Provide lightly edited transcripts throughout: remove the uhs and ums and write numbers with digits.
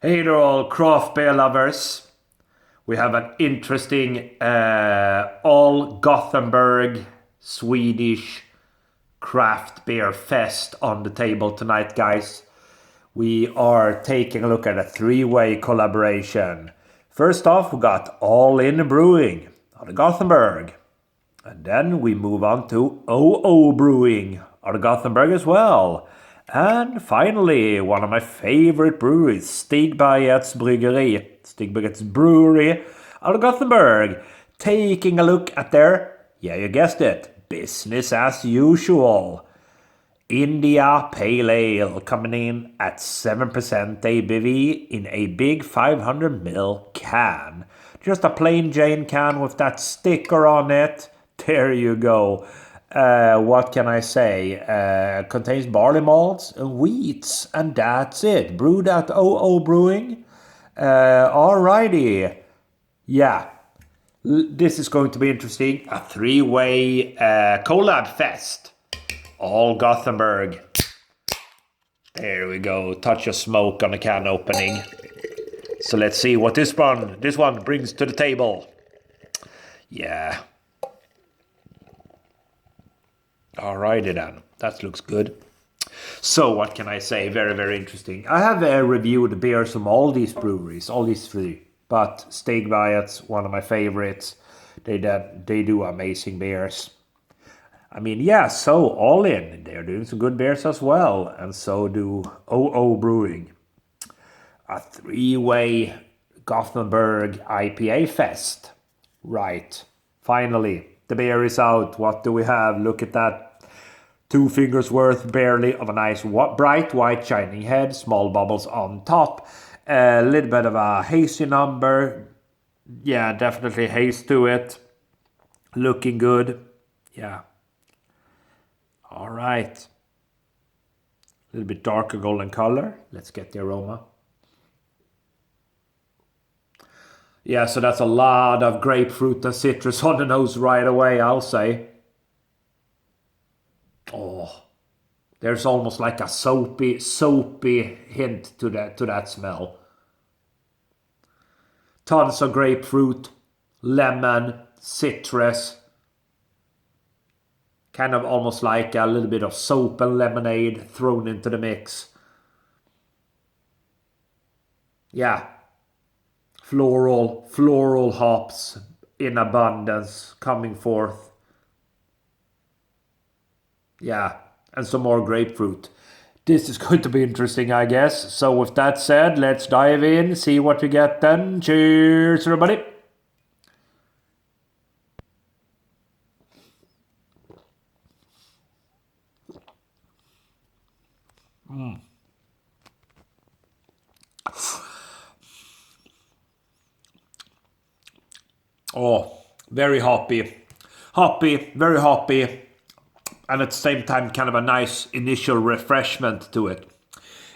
Hey there, all craft beer lovers. We have an interesting all Gothenburg Swedish craft beer fest on the table tonight, guys. We are taking a look at a three-way collaboration. First off, we got All In Brewing out of Gothenburg. And then we move on to OO Brewing out of Gothenburg as well. And finally, one of my favorite breweries, Stigbergets Bryggeri, Stigbergets Brewery out of Gothenburg, taking a look at their, yeah, you guessed it, business as usual. India Pale Ale coming in at 7% ABV in a big 500ml can. Just a plain Jane can with that sticker on it. There you go. What can I say? Contains barley malts and wheats, and that's it. Brewed at OO Brewing. Alrighty. Yeah, this is going to be interesting. A three-way collab fest. All Gothenburg. There we go. Touch of smoke on the can opening. So let's see what this one brings to the table. Yeah. Alrighty then. That looks good. So what can I say? Very, very interesting. I have reviewed beers from all these breweries, all these three. But Stigbergets, one of my favorites. They do amazing beers. I mean, yeah, so All In, they're doing some good beers as well, and so do OO Brewing. A three-way Gothenburg IPA fest. Right, finally, the beer is out. What do we have? Look at that. 2 fingers worth barely of a nice bright white shining head, small bubbles on top. A little bit of a hazy number. Yeah, definitely haze to it. Looking good. Yeah. All right. A little bit darker golden color. Let's get the aroma. Yeah, so that's a lot of grapefruit and citrus on the nose right away, I'll say. Oh, there's almost like a soapy hint to that smell. Tons of grapefruit, lemon, citrus. Kind of almost like a little bit of soap and lemonade thrown into the mix. Yeah. Floral hops in abundance coming forth. Yeah, and some more grapefruit. This is going to be interesting, I guess. So with that said, let's dive in, see what we get then. Cheers, everybody. Oh, very hoppy. Hoppy, very hoppy. And at the same time, kind of a nice initial refreshment to it.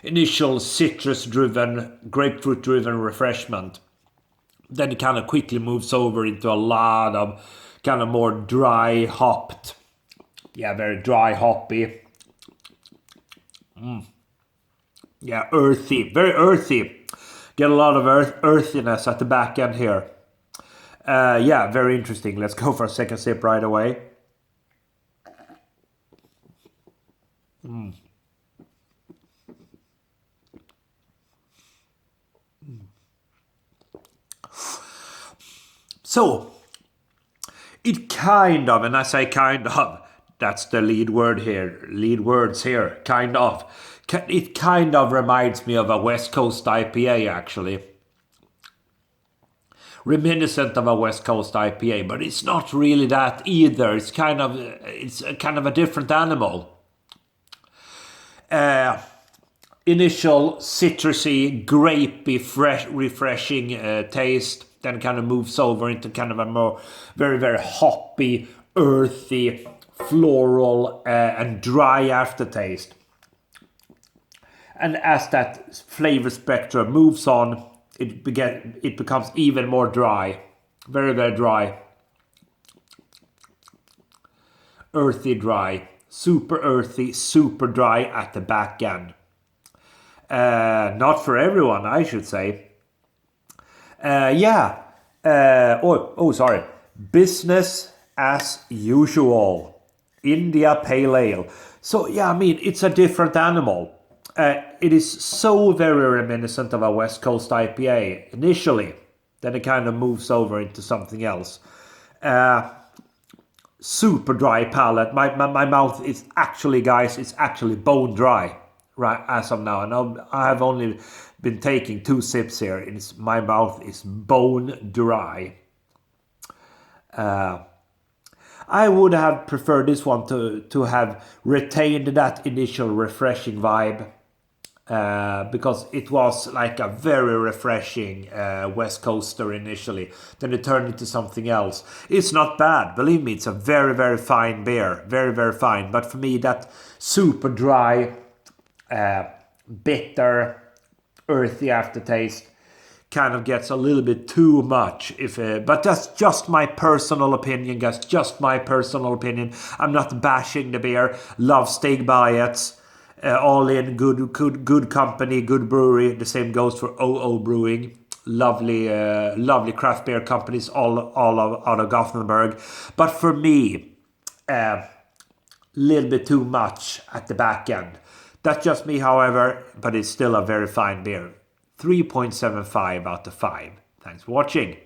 Initial citrus-driven, grapefruit-driven refreshment. Then it kind of quickly moves over into a lot of kind of more dry hopped. Yeah, very dry hoppy. Yeah, earthy, very earthy. Get a lot of earthiness at the back end here. Yeah, very interesting. Let's go for a second sip right away. So, it kind of, and I say kind of, that's the lead words here, kind of. It kind of reminds me of a West Coast IPA, actually. Reminiscent of a West Coast IPA, but it's not really that either. It's kind of a different animal. Initial citrusy, grapey, fresh, refreshing taste, then kind of moves over into kind of a more very, very hoppy, earthy, floral, and dry aftertaste. And as that flavor spectrum moves on, it becomes even more dry, very, very dry, earthy, dry, super earthy, super dry at the back end. Not for everyone, I should say. Sorry. Business as usual. India Pale Ale. So yeah, I mean, it's a different animal. It is so very reminiscent of a West Coast IPA initially. Then it kind of moves over into something else. Super dry palate. My mouth is actually, guys, it's actually bone dry right as of now. And I have only been taking 2 sips here. My mouth is bone dry. I would have preferred this one to have retained that initial refreshing vibe. Because it was like a very refreshing West Coaster initially. Then it turned into something else. It's not bad. Believe me, it's a very, very fine beer. Very, very fine. But for me, that super dry, bitter, earthy aftertaste kind of gets a little bit too much. But that's just my personal opinion, guys. Just my personal opinion. I'm not bashing the beer. Love Stigbergets. All in, good company, good brewery. The same goes for OO Brewing. Lovely craft beer companies all out of Gothenburg. But for me, little bit too much at the back end. That's just me, however, but it's still a very fine beer. 3.75 out of 5. Thanks for watching.